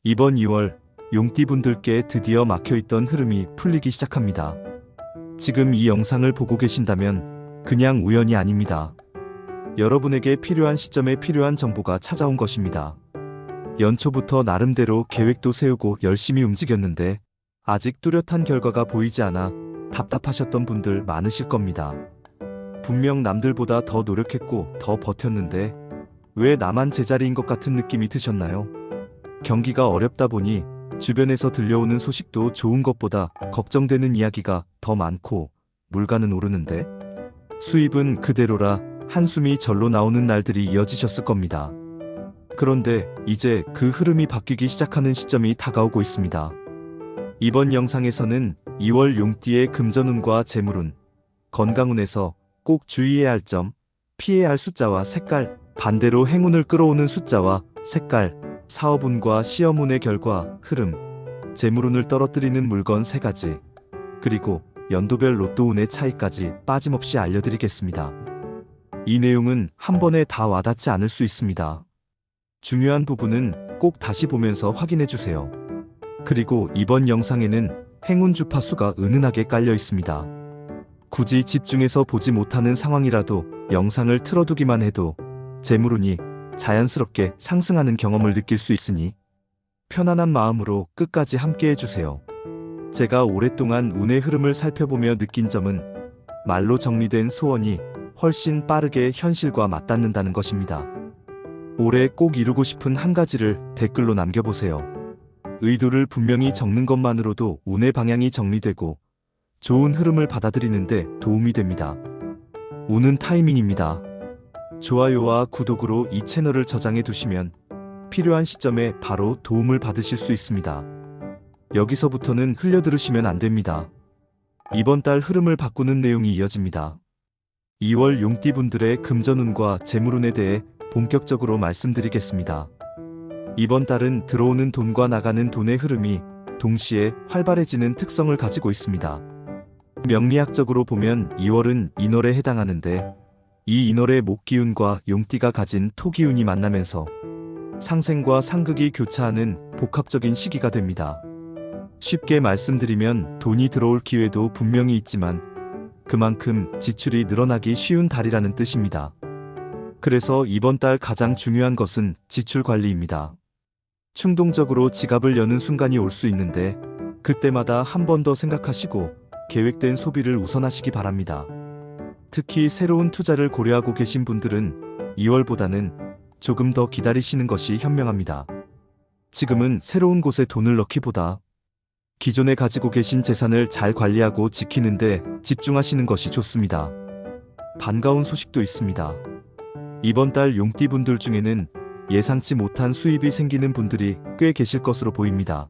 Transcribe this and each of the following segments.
이번 2월 용띠분들께 드디어 막혀있던 흐름이 풀리기 시작합니다. 지금 이 영상을 보고 계신다면 그냥 우연이 아닙니다. 여러분에게 필요한 시점에 필요한 정보가 찾아온 것입니다. 연초부터 나름대로 계획도 세우고 열심히 움직였는데 아직 뚜렷한 결과가 보이지 않아 답답하셨던 분들 많으실 겁니다. 분명 남들보다 더 노력했고 더 버텼는데 왜 나만 제자리인 것 같은 느낌이 드셨나요? 경기가 어렵다 보니 주변에서 들려오는 소식도 좋은 것보다 걱정되는 이야기가 더 많고 물가는 오르는데 수입은 그대로라 한숨이 절로 나오는 날들이 이어지셨을 겁니다. 그런데 이제 그 흐름이 바뀌기 시작하는 시점이 다가오고 있습니다. 이번 영상에서는 2월 용띠의 금전운과 재물운, 건강운에서 꼭 주의해야 할 점, 피해야 할 숫자와 색깔, 반대로 행운을 끌어오는 숫자와 색깔, 사업운과 시험운의 결과, 흐름, 재물운을 떨어뜨리는 물건 3가지, 그리고 연도별 로또운의 차이까지 빠짐없이 알려드리겠습니다. 이 내용은 한 번에 다 와닿지 않을 수 있습니다. 중요한 부분은 꼭 다시 보면서 확인해주세요. 그리고 이번 영상에는 행운 주파수가 은은하게 깔려 있습니다. 굳이 집중해서 보지 못하는 상황이라도 영상을 틀어두기만 해도 재물운이 자연스럽게 상승하는 경험을 느낄 수 있으니 편안한 마음으로 끝까지 함께 해주세요. 제가 오랫동안 운의 흐름을 살펴보며 느낀 점은 말로 정리된 소원이 훨씬 빠르게 현실과 맞닿는다는 것입니다. 올해 꼭 이루고 싶은 한 가지를 댓글로 남겨보세요. 의도를 분명히 적는 것만으로도 운의 방향이 정리되고 좋은 흐름을 받아들이는데 도움이 됩니다. 운은 타이밍입니다. 좋아요와 구독으로 이 채널을 저장해 두시면 필요한 시점에 바로 도움을 받으실 수 있습니다. 여기서부터는 흘려들으시면 안 됩니다. 이번 달 흐름을 바꾸는 내용이 이어집니다. 2월 용띠분들의 금전운과 재물운에 대해 본격적으로 말씀드리겠습니다. 이번 달은 들어오는 돈과 나가는 돈의 흐름이 동시에 활발해지는 특성을 가지고 있습니다. 명리학적으로 보면 2월은 인월에 해당하는데 이 인월의 목기운과 용띠가 가진 토기운이 만나면서 상생과 상극이 교차하는 복합적인 시기가 됩니다. 쉽게 말씀드리면 돈이 들어올 기회도 분명히 있지만 그만큼 지출이 늘어나기 쉬운 달이라는 뜻입니다. 그래서 이번 달 가장 중요한 것은 지출 관리입니다. 충동적으로 지갑을 여는 순간이 올 수 있는데 그때마다 한 번 더 생각하시고 계획된 소비를 우선하시기 바랍니다. 특히 새로운 투자를 고려하고 계신 분들은 2월보다는 조금 더 기다리시는 것이 현명합니다. 지금은 새로운 곳에 돈을 넣기보다 기존에 가지고 계신 재산을 잘 관리하고 지키는데 집중하시는 것이 좋습니다. 반가운 소식도 있습니다. 이번 달 용띠분들 중에는 예상치 못한 수입이 생기는 분들이 꽤 계실 것으로 보입니다.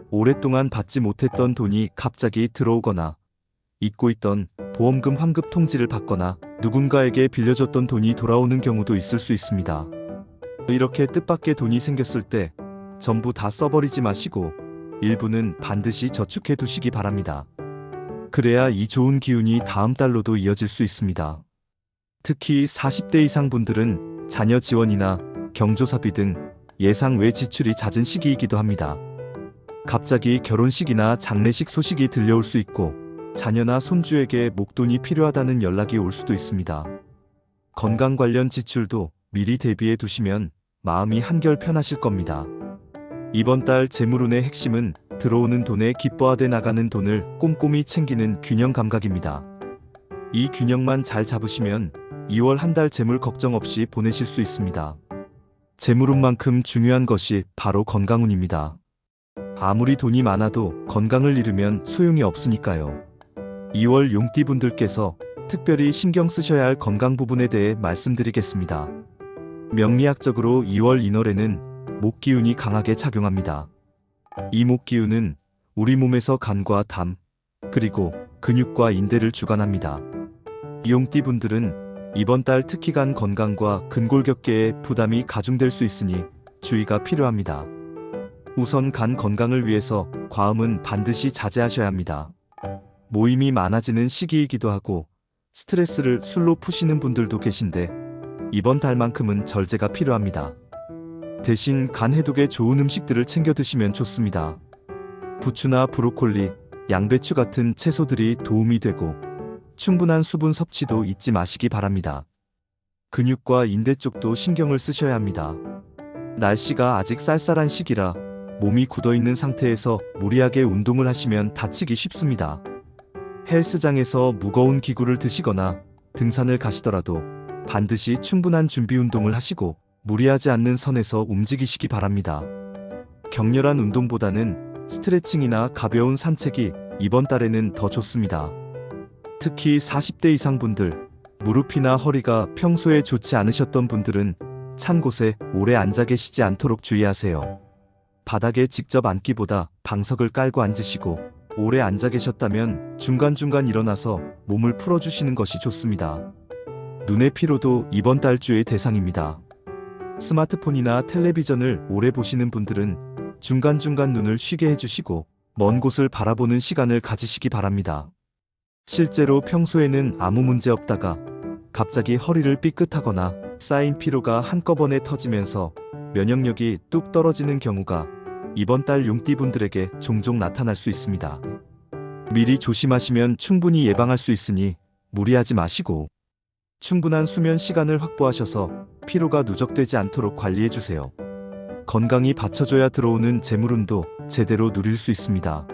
오랫동안 받지 못했던 돈이 갑자기 들어오거나 잊고 있던 보험금 환급 통지를 받거나 누군가에게 빌려줬던 돈이 돌아오는 경우도 있을 수 있습니다. 이렇게 뜻밖의 돈이 생겼을 때 전부 다 써버리지 마시고 일부는 반드시 저축해 두시기 바랍니다. 그래야 이 좋은 기운이 다음 달로도 이어질 수 있습니다. 특히 40대 이상 분들은 자녀 지원이나 경조사비 등 예상 외 지출이 잦은 시기이기도 합니다. 갑자기 결혼식이나 장례식 소식이 들려올 수 있고 자녀나 손주에게 목돈이 필요하다는 연락이 올 수도 있습니다. 건강 관련 지출도 미리 대비해 두시면 마음이 한결 편하실 겁니다. 이번 달 재물운의 핵심은 들어오는 돈에 기뻐하되 나가는 돈을 꼼꼼히 챙기는 균형 감각입니다. 이 균형만 잘 잡으시면 2월 한 달 재물 걱정 없이 보내실 수 있습니다. 재물운만큼 중요한 것이 바로 건강운입니다. 아무리 돈이 많아도 건강을 잃으면 소용이 없으니까요. 2월 용띠분들께서 특별히 신경 쓰셔야 할 건강 부분에 대해 말씀드리겠습니다. 명리학적으로 2월 인월에는 목기운이 강하게 작용합니다. 이 목기운은 우리 몸에서 간과 담, 그리고 근육과 인대를 주관합니다. 용띠분들은 이번 달 특히 간 건강과 근골격계에 부담이 가중될 수 있으니 주의가 필요합니다. 우선 간 건강을 위해서 과음은 반드시 자제하셔야 합니다. 모임이 많아지는 시기이기도 하고 스트레스를 술로 푸시는 분들도 계신데 이번 달만큼은 절제가 필요합니다. 대신 간 해독에 좋은 음식들을 챙겨 드시면 좋습니다. 부추나 브로콜리, 양배추 같은 채소들이 도움이 되고 충분한 수분 섭취도 잊지 마시기 바랍니다. 근육과 인대 쪽도 신경을 쓰셔야 합니다. 날씨가 아직 쌀쌀한 시기라 몸이 굳어있는 상태에서 무리하게 운동을 하시면 다치기 쉽습니다. 헬스장에서 무거운 기구를 드시거나 등산을 가시더라도 반드시 충분한 준비 운동을 하시고 무리하지 않는 선에서 움직이시기 바랍니다. 격렬한 운동보다는 스트레칭이나 가벼운 산책이 이번 달에는 더 좋습니다. 특히 40대 이상 분들, 무릎이나 허리가 평소에 좋지 않으셨던 분들은 찬 곳에 오래 앉아 계시지 않도록 주의하세요. 바닥에 직접 앉기보다 방석을 깔고 앉으시고 오래 앉아 계셨다면 중간중간 일어나서 몸을 풀어주시는 것이 좋습니다. 눈의 피로도 이번 달 주의 대상입니다. 스마트폰이나 텔레비전을 오래 보시는 분들은 중간중간 눈을 쉬게 해주시고 먼 곳을 바라보는 시간을 가지시기 바랍니다. 실제로 평소에는 아무 문제 없다가 갑자기 허리를 삐끗하거나 쌓인 피로가 한꺼번에 터지면서 면역력이 뚝 떨어지는 경우가 이번 달 용띠분들에게 종종 나타날 수 있습니다. 미리 조심하시면 충분히 예방할 수 있으니 무리하지 마시고 충분한 수면 시간을 확보하셔서 피로가 누적되지 않도록 관리해주세요. 건강이 받쳐줘야 들어오는 재물운도 제대로 누릴 수 있습니다.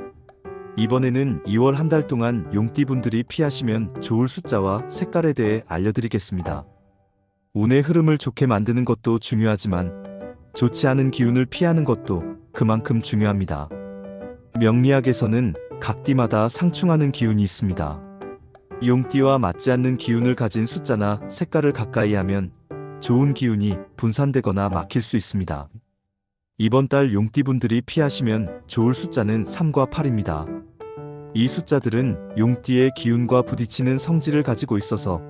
이번에는 2월 한 달 동안 용띠분들이 피하시면 좋을 숫자와 색깔에 대해 알려드리겠습니다. 운의 흐름을 좋게 만드는 것도 중요하지만 좋지 않은 기운을 피하는 것도 그만큼 중요합니다. 명리학에서는 각 띠마다 상충하는 기운이 있습니다. 용띠와 맞지 않는 기운을 가진 숫자나 색깔을 가까이 하면 좋은 기운이 분산되거나 막힐 수 있습니다. 이번 달 용띠분들이 피하시면 좋을 숫자는 3과 8입니다. 이 숫자들은 용띠의 기운과 부딪히는 성질을 가지고 있어서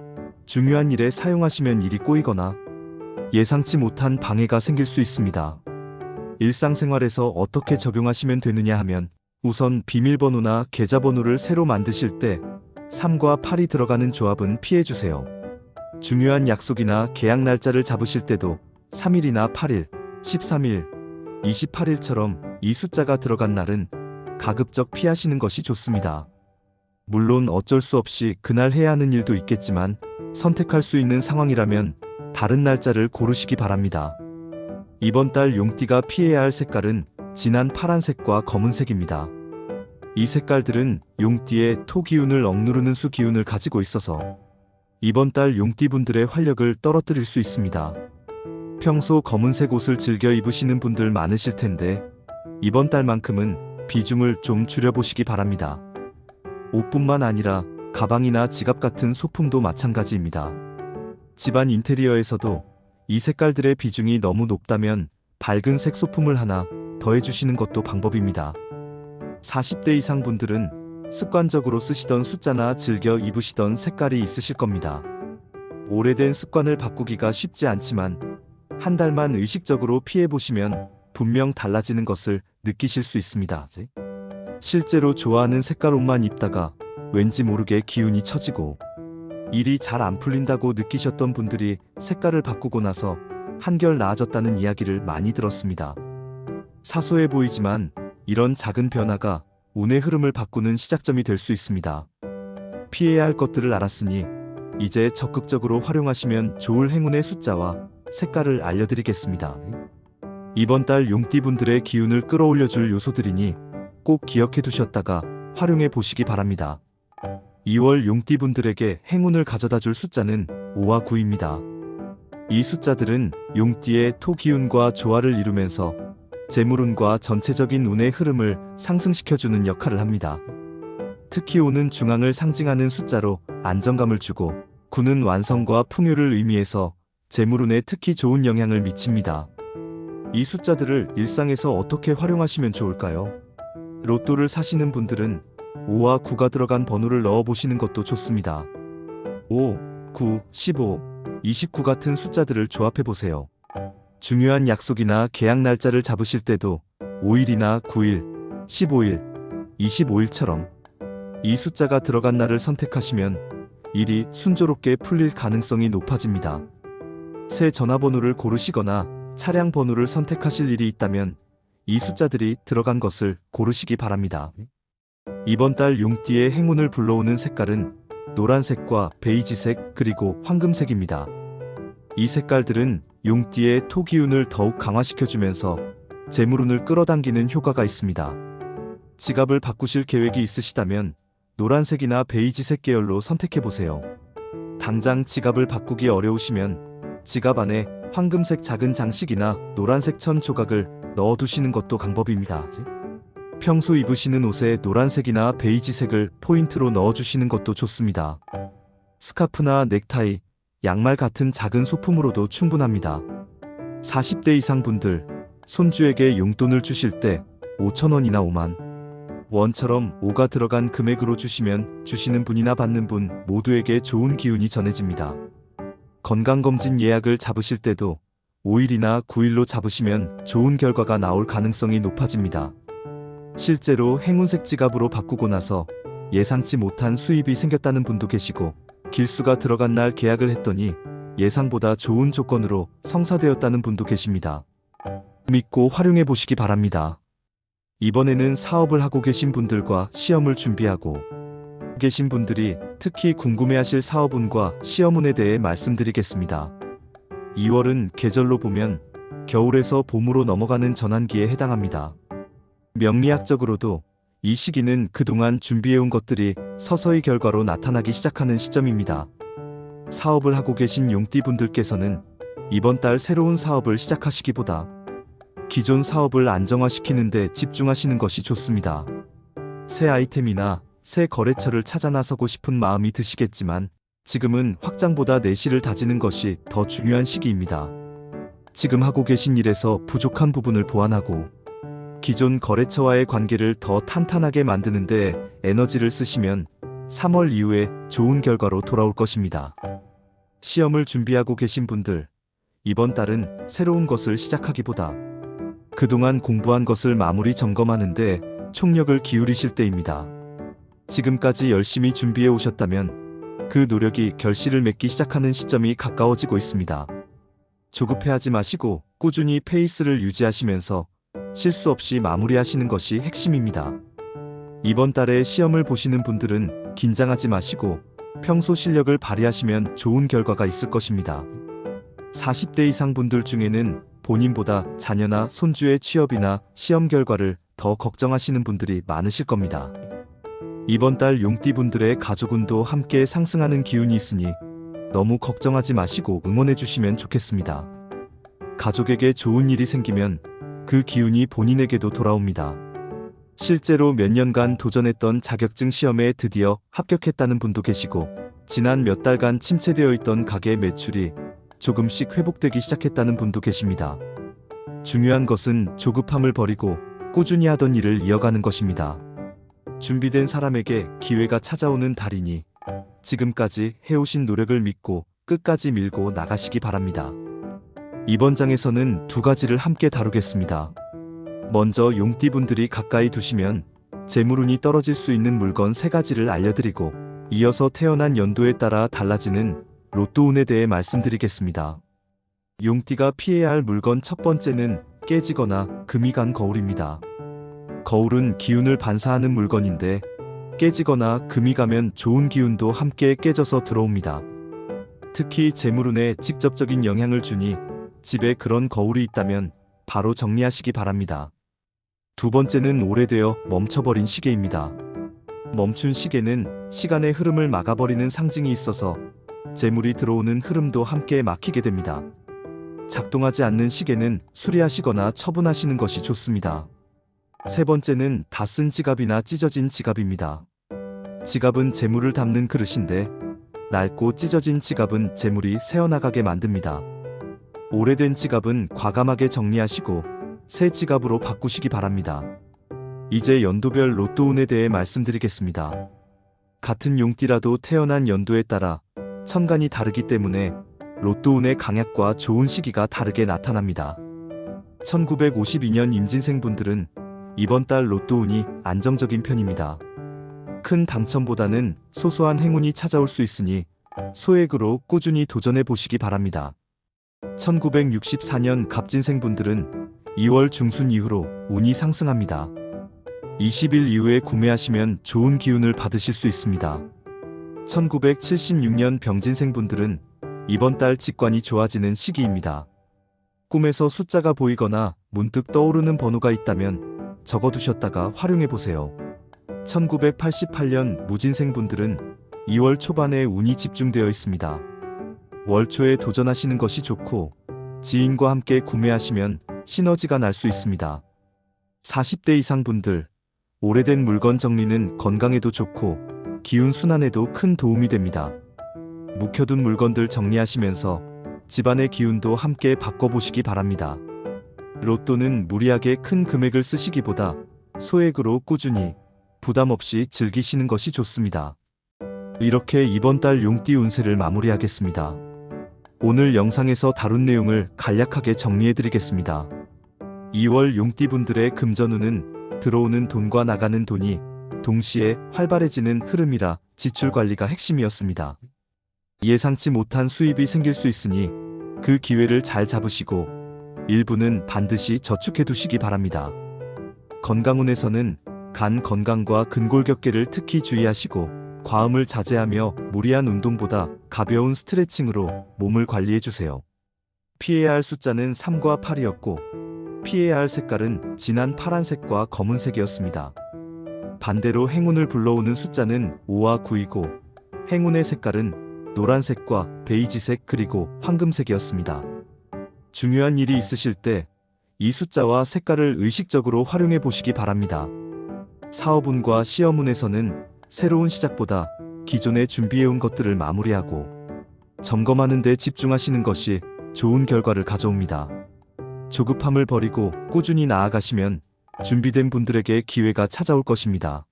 중요한 일에 사용하시면 일이 꼬이거나 예상치 못한 방해가 생길 수 있습니다. 일상생활에서 어떻게 적용하시면 되느냐 하면 우선 비밀번호나 계좌번호를 새로 만드실 때 3과 8이 들어가는 조합은 피해주세요. 중요한 약속이나 계약 날짜를 잡으실 때도 3일이나 8일, 13일, 28일처럼 이 숫자가 들어간 날은 가급적 피하시는 것이 좋습니다. 물론 어쩔 수 없이 그날 해야 하는 일도 있겠지만 선택할 수 있는 상황이라면 다른 날짜를 고르시기 바랍니다. 이번 달 용띠가 피해야 할 색깔은 진한 파란색과 검은색입니다. 이 색깔들은 용띠의 토 기운을 억누르는 수 기운을 가지고 있어서 이번 달 용띠분들의 활력을 떨어뜨릴 수 있습니다. 평소 검은색 옷을 즐겨 입으시는 분들 많으실 텐데 이번 달만큼은 비중을 좀 줄여보시기 바랍니다. 옷뿐만 아니라 가방이나 지갑 같은 소품도 마찬가지입니다. 집안 인테리어에서도 이 색깔들의 비중이 너무 높다면 밝은 색 소품을 하나 더해주시는 것도 방법입니다. 40대 이상 분들은 습관적으로 쓰시던 숫자나 즐겨 입으시던 색깔이 있으실 겁니다. 오래된 습관을 바꾸기가 쉽지 않지만 한 달만 의식적으로 피해보시면 분명 달라지는 것을 느끼실 수 있습니다. 실제로 좋아하는 색깔 옷만 입다가 왠지 모르게 기운이 처지고 일이 잘 안 풀린다고 느끼셨던 분들이 색깔을 바꾸고 나서 한결 나아졌다는 이야기를 많이 들었습니다. 사소해 보이지만 이런 작은 변화가 운의 흐름을 바꾸는 시작점이 될 수 있습니다. 피해야 할 것들을 알았으니 이제 적극적으로 활용하시면 좋을 행운의 숫자와 색깔을 알려드리겠습니다. 이번 달 용띠분들의 기운을 끌어올려줄 요소들이니 꼭 기억해 두셨다가 활용해 보시기 바랍니다. 2월 용띠분들에게 행운을 가져다 줄 숫자는 5와 9입니다. 이 숫자들은 용띠의 토 기운과 조화를 이루면서 재물운과 전체적인 운의 흐름을 상승시켜주는 역할을 합니다. 특히 5는 중앙을 상징하는 숫자로 안정감을 주고 9는 완성과 풍요를 의미해서 재물운에 특히 좋은 영향을 미칩니다. 이 숫자들을 일상에서 어떻게 활용하시면 좋을까요? 로또를 사시는 분들은 5와 9가 들어간 번호를 넣어보시는 것도 좋습니다. 5, 9, 15, 29 같은 숫자들을 조합해보세요. 중요한 약속이나 계약 날짜를 잡으실 때도 5일이나 9일, 15일, 25일처럼 이 숫자가 들어간 날을 선택하시면 일이 순조롭게 풀릴 가능성이 높아집니다. 새 전화번호를 고르시거나 차량 번호를 선택하실 일이 있다면 이 숫자들이 들어간 것을 고르시기 바랍니다. 이번 달 용띠의 행운을 불러오는 색깔은 노란색과 베이지색 그리고 황금색입니다. 이 색깔들은 용띠의 토 기운을 더욱 강화시켜주면서 재물운을 끌어당기는 효과가 있습니다. 지갑을 바꾸실 계획이 있으시다면 노란색이나 베이지색 계열로 선택해보세요. 당장 지갑을 바꾸기 어려우시면 지갑 안에 황금색 작은 장식이나 노란색 천 조각을 넣어두시는 것도 방법입니다. 평소 입으시는 옷에 노란색이나 베이지색을 포인트로 넣어주시는 것도 좋습니다. 스카프나 넥타이, 양말 같은 작은 소품으로도 충분합니다. 40대 이상 분들, 손주에게 용돈을 주실 때 5,000원이나 5만 원처럼 5가 들어간 금액으로 주시면 주시는 분이나 받는 분 모두에게 좋은 기운이 전해집니다. 건강검진 예약을 잡으실 때도 5일이나 9일로 잡으시면 좋은 결과가 나올 가능성이 높아집니다. 실제로 행운색 지갑으로 바꾸고 나서 예상치 못한 수입이 생겼다는 분도 계시고 길수가 들어간 날 계약을 했더니 예상보다 좋은 조건으로 성사되었다는 분도 계십니다. 믿고 활용해 보시기 바랍니다. 이번에는 사업을 하고 계신 분들과 시험을 준비하고 계신 분들이 특히 궁금해하실 사업운과 시험운에 대해 말씀드리겠습니다. 2월은 계절로 보면 겨울에서 봄으로 넘어가는 전환기에 해당합니다. 명리학적으로도 이 시기는 그동안 준비해온 것들이 서서히 결과로 나타나기 시작하는 시점입니다. 사업을 하고 계신 용띠 분들께서는 이번 달 새로운 사업을 시작하시기보다 기존 사업을 안정화시키는 데 집중하시는 것이 좋습니다. 새 아이템이나 새 거래처를 찾아 나서고 싶은 마음이 드시겠지만 지금은 확장보다 내실을 다지는 것이 더 중요한 시기입니다. 지금 하고 계신 일에서 부족한 부분을 보완하고 기존 거래처와의 관계를 더 탄탄하게 만드는 데 에너지를 쓰시면 3월 이후에 좋은 결과로 돌아올 것입니다. 시험을 준비하고 계신 분들, 이번 달은 새로운 것을 시작하기보다 그동안 공부한 것을 마무리 점검하는 데 총력을 기울이실 때입니다. 지금까지 열심히 준비해 오셨다면 그 노력이 결실을 맺기 시작하는 시점이 가까워지고 있습니다. 조급해하지 마시고 꾸준히 페이스를 유지하시면서 실수 없이 마무리하시는 것이 핵심입니다. 이번 달에 시험을 보시는 분들은 긴장하지 마시고 평소 실력을 발휘하시면 좋은 결과가 있을 것입니다. 40대 이상 분들 중에는 본인보다 자녀나 손주의 취업이나 시험 결과를 더 걱정하시는 분들이 많으실 겁니다. 이번 달 용띠 분들의 가족운도 함께 상승하는 기운이 있으니 너무 걱정하지 마시고 응원해 주시면 좋겠습니다. 가족에게 좋은 일이 생기면 그 기운이 본인에게도 돌아옵니다. 실제로 몇 년간 도전했던 자격증 시험에 드디어 합격했다는 분도 계시고 지난 몇 달간 침체되어 있던 가게 매출이 조금씩 회복되기 시작했다는 분도 계십니다. 중요한 것은 조급함을 버리고 꾸준히 하던 일을 이어가는 것입니다. 준비된 사람에게 기회가 찾아오는 달이니 지금까지 해오신 노력을 믿고 끝까지 밀고 나가시기 바랍니다. 이번 장에서는 두 가지를 함께 다루겠습니다. 먼저 용띠분들이 가까이 두시면 재물운이 떨어질 수 있는 물건 세 가지를 알려드리고 이어서 태어난 연도에 따라 달라지는 로또운에 대해 말씀드리겠습니다. 용띠가 피해야 할 물건 첫 번째는 깨지거나 금이 간 거울입니다. 거울은 기운을 반사하는 물건인데 깨지거나 금이 가면 좋은 기운도 함께 깨져서 들어옵니다. 특히 재물운에 직접적인 영향을 주니 집에 그런 거울이 있다면 바로 정리하시기 바랍니다. 두 번째는 오래되어 멈춰버린 시계입니다. 멈춘 시계는 시간의 흐름을 막아버리는 상징이 있어서 재물이 들어오는 흐름도 함께 막히게 됩니다. 작동하지 않는 시계는 수리하시거나 처분하시는 것이 좋습니다. 세 번째는 다 쓴 지갑이나 찢어진 지갑입니다. 지갑은 재물을 담는 그릇인데 낡고 찢어진 지갑은 재물이 새어나가게 만듭니다. 오래된 지갑은 과감하게 정리하시고 새 지갑으로 바꾸시기 바랍니다. 이제 연도별 로또운에 대해 말씀드리겠습니다. 같은 용띠라도 태어난 연도에 따라 천간이 다르기 때문에 로또운의 강약과 좋은 시기가 다르게 나타납니다. 1952년 임진생 분들은 이번 달 로또운이 안정적인 편입니다. 큰 당첨보다는 소소한 행운이 찾아올 수 있으니 소액으로 꾸준히 도전해 보시기 바랍니다. 1964년 갑진생분들은 2월 중순 이후로 운이 상승합니다. 20일 이후에 구매하시면 좋은 기운을 받으실 수 있습니다. 1976년 병진생분들은 이번 달 직관이 좋아지는 시기입니다. 꿈에서 숫자가 보이거나 문득 떠오르는 번호가 있다면 적어두셨다가 활용해보세요. 1988년 무진생분들은 2월 초반에 운이 집중되어 있습니다. 월초에 도전하시는 것이 좋고 지인과 함께 구매하시면 시너지가 날 수 있습니다. 40대 이상 분들, 오래된 물건 정리는 건강에도 좋고 기운 순환에도 큰 도움이 됩니다. 묵혀둔 물건들 정리하시면서 집안의 기운도 함께 바꿔보시기 바랍니다. 로또는 무리하게 큰 금액을 쓰시기보다 소액으로 꾸준히 부담 없이 즐기시는 것이 좋습니다. 이렇게 이번 달 용띠 운세를 마무리하겠습니다. 오늘 영상에서 다룬 내용을 간략하게 정리해드리겠습니다. 2월 용띠분들의 금전운은 들어오는 돈과 나가는 돈이 동시에 활발해지는 흐름이라 지출 관리가 핵심이었습니다. 예상치 못한 수입이 생길 수 있으니 그 기회를 잘 잡으시고 일부는 반드시 저축해 두시기 바랍니다. 건강운에서는 간 건강과 근골격계를 특히 주의하시고 과음을 자제하며 무리한 운동보다 가벼운 스트레칭으로 몸을 관리해주세요. 피해야 할 숫자는 3과 8이었고 피해야 할 색깔은 진한 파란색과 검은색이었습니다. 반대로 행운을 불러오는 숫자는 5와 9이고 행운의 색깔은 노란색과 베이지색 그리고 황금색이었습니다. 중요한 일이 있으실 때 이 숫자와 색깔을 의식적으로 활용해 보시기 바랍니다. 사업운과 시험운에서는 새로운 시작보다 기존에 준비해온 것들을 마무리하고 점검하는 데 집중하시는 것이 좋은 결과를 가져옵니다. 조급함을 버리고 꾸준히 나아가시면 준비된 분들에게 기회가 찾아올 것입니다.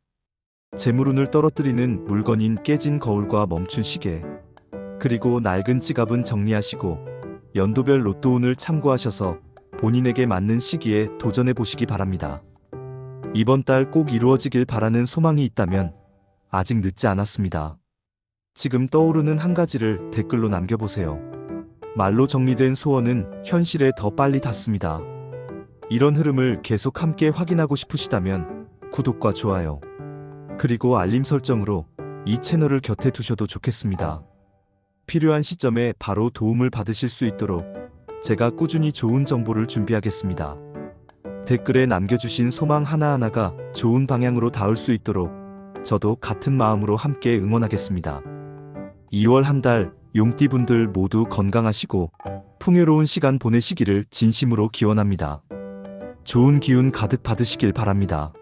재물운을 떨어뜨리는 물건인 깨진 거울과 멈춘 시계, 그리고 낡은 지갑은 정리하시고 연도별 로또운을 참고하셔서 본인에게 맞는 시기에 도전해 보시기 바랍니다. 이번 달 꼭 이루어지길 바라는 소망이 있다면 아직 늦지 않았습니다. 지금 떠오르는 한 가지를 댓글로 남겨보세요. 말로 정리된 소원은 현실에 더 빨리 닿습니다. 이런 흐름을 계속 함께 확인하고 싶으시다면 구독과 좋아요, 그리고 알림 설정으로 이 채널을 곁에 두셔도 좋겠습니다. 필요한 시점에 바로 도움을 받으실 수 있도록 제가 꾸준히 좋은 정보를 준비하겠습니다. 댓글에 남겨주신 소망 하나하나가 좋은 방향으로 닿을 수 있도록 저도 같은 마음으로 함께 응원하겠습니다. 2월 한 달 용띠분들 모두 건강하시고 풍요로운 시간 보내시기를 진심으로 기원합니다. 좋은 기운 가득 받으시길 바랍니다.